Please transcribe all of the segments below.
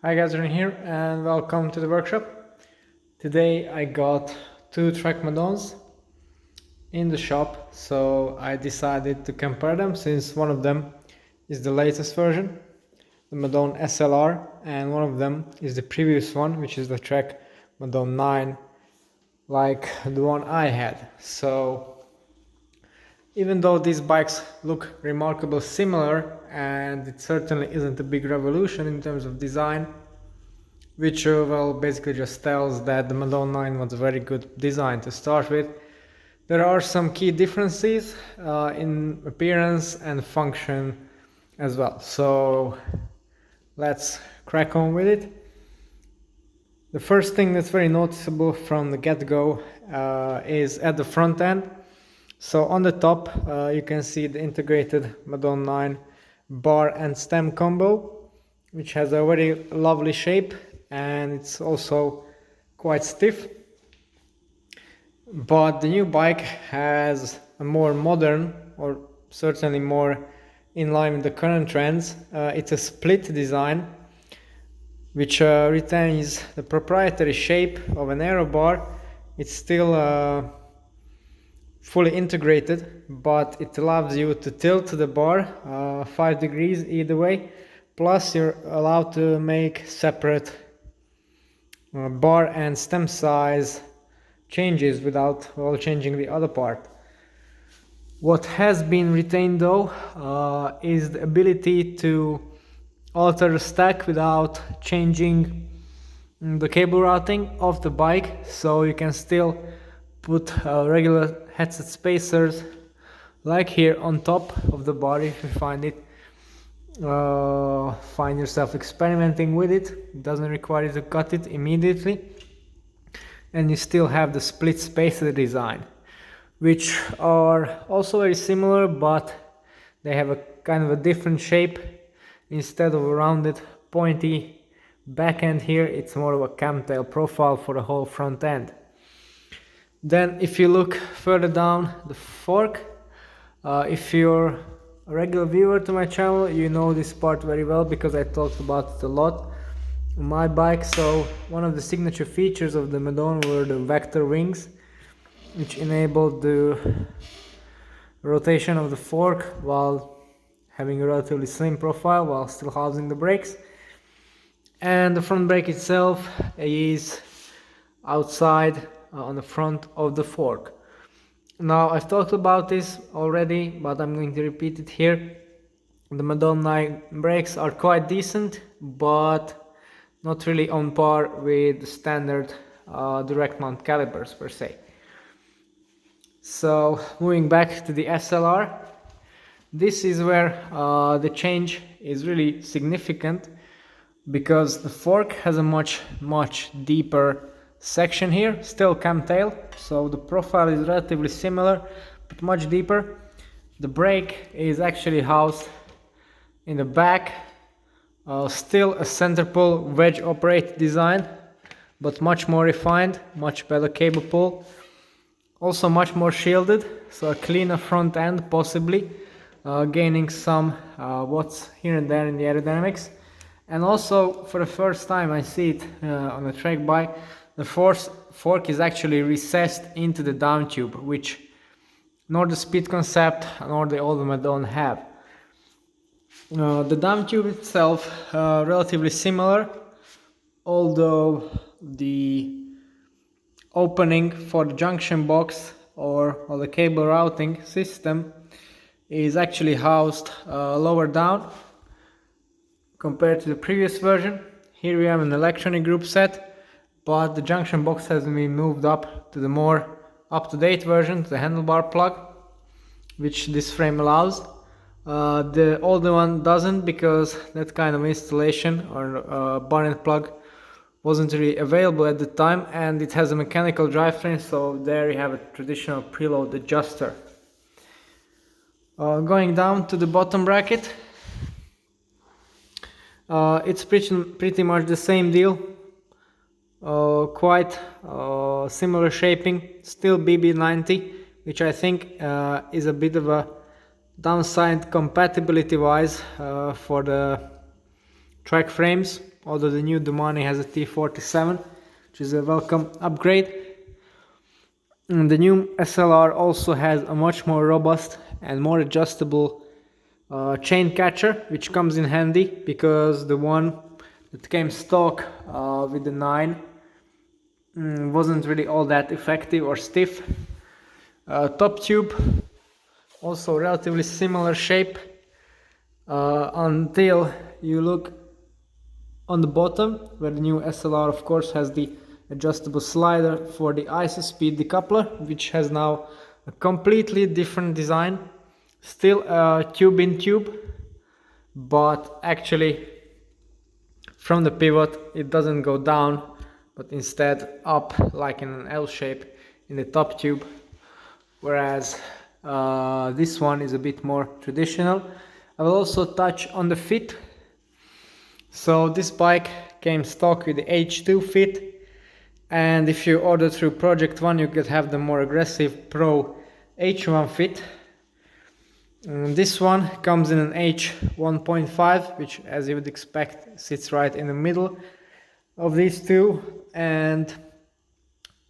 Hi guys, Ren here and welcome to the workshop. Today I got two Trek Madones in the shop, so I decided to compare them since one of them is the latest version, the Madone SLR, and one of them is the previous one, which is the Trek Madone 9, like the one I had. So even though these bikes look remarkably similar, and it certainly isn't a big revolution in terms of design, which well basically just tells that the Madone 9 was a very good design to start with. There are some key differences in appearance and function as well. So let's crack on with it. The first thing that's very noticeable from the get-go is at the front end. So on the top you can see the integrated Madone 9 bar and stem combo, which has a very lovely shape and it's also quite stiff. But the new bike has a more modern, or certainly more in line with the current trends. It's a split design which retains the proprietary shape of an aero bar. It's still fully integrated, but it allows you to tilt the bar 5 degrees either way. Plus you're allowed to make separate bar and stem size changes without changing the other part. What has been retained though is the ability to alter the stack without changing the cable routing of the bike, so you can still put regular headset spacers like here on top of the bar if you find yourself experimenting with it. It doesn't require you to cut it immediately, and you still have the split spacer design, which are also very similar, but they have a kind of a different shape. Instead of a rounded pointy back end here, it's more of a camtail profile for the whole front end. Then if you look further down the fork, if you're a regular viewer to my channel, you know this part very well because I talked about it a lot on my bike. So one of the signature features of the Madone were the vector wings, which enabled the rotation of the fork while having a relatively slim profile while still housing the brakes. And the front brake itself is outside on the front of the fork. Now I've talked about this already, but I'm going to repeat it here. The Madone 9 brakes are quite decent, but not really on par with the standard direct mount calipers per se. So moving back to the SLR, this is where the change is really significant, because the fork has a much deeper section here, still camtail, so the profile is relatively similar but much deeper. The brake is actually housed in the back, still a center pull wedge operated design, but much more refined, much better cable pull, also much more shielded, so a cleaner front end possibly, gaining some watts here and there in the aerodynamics. And also for the first time I see it on a Trek bike, the fork is actually recessed into the down tube, which nor the Speed Concept nor the older Madone have. The down tube itself relatively similar, although the opening for the junction box or the cable routing system is actually housed lower down compared to the previous version. Here we have an electronic group set, but the junction box has been moved up to the more up-to-date version, the handlebar plug, which this frame allows. The older one doesn't, because that kind of installation or bar and plug wasn't really available at the time, and it has a mechanical drivetrain, so there you have a traditional preload adjuster. Going down to the bottom bracket, it's pretty much the same deal. Quite similar shaping, still BB90, which I think is a bit of a downside compatibility wise for the Trek frames, although the new Madone has a T47, which is a welcome upgrade. And the new SLR also has a much more robust and more adjustable chain catcher, which comes in handy because the one that came stock with the 9 wasn't really all that effective or stiff. Top tube, also relatively similar shape until you look on the bottom, where the new SLR of course has the adjustable slider for the ISO-speed decoupler, which has now a completely different design. Still a tube in tube, but actually from the pivot it doesn't go down, but instead up like in an L shape in the top tube, whereas this one is a bit more traditional. I will also touch on the fit. So this bike came stock with the H2 fit, and if you order through Project One you could have the more aggressive Pro H1 fit. This one comes in an H1.5, which as you would expect sits right in the middle of these two, and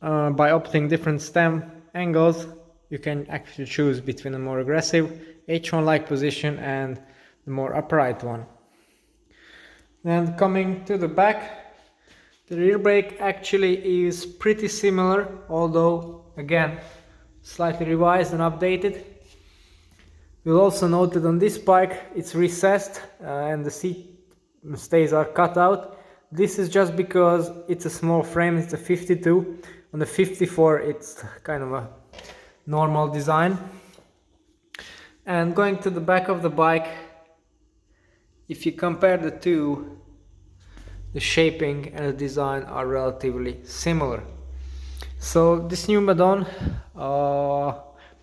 by opting different stem angles you can actually choose between a more aggressive H1-like position and the more upright one. Then coming to the back, the rear brake actually is pretty similar, although again slightly revised and updated. You'll also note that on this bike it's recessed and the seat stays are cut out. This is just because it's a small frame, it's a 52. On the 54 it's kind of a normal design. And going to the back of the bike, if you compare the two, the shaping and the design are relatively similar. So this new Madone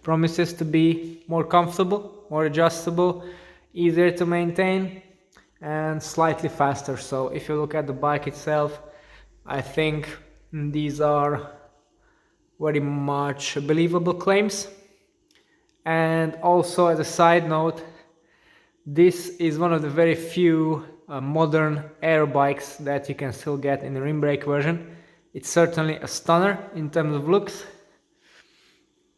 promises to be more comfortable, more adjustable, easier to maintain, and slightly faster. So if you look at the bike itself, I think these are very much believable claims. And also as a side note, this is one of the very few modern air bikes that you can still get in the rim brake version. It's certainly a stunner in terms of looks,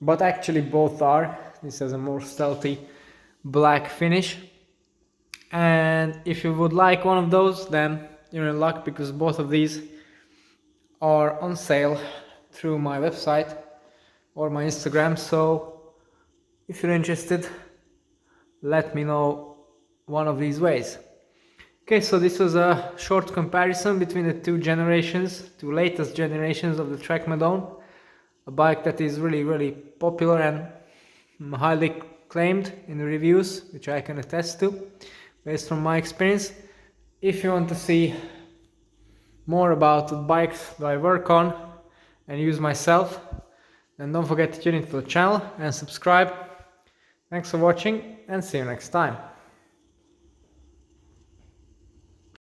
but actually both are. This has a more stealthy black finish, and if you would like one of those, then you're in luck because both of these are on sale through my website or my Instagram. So if you're interested, let me know one of these ways. Okay, so this was a short comparison between the two latest generations of the Trek Madone, a bike that is really popular and highly claimed in the reviews, which I can attest to based on my experience. If you want to see more about the bikes that I work on and use myself, then don't forget to tune into the channel and subscribe. Thanks for watching, and see you next time.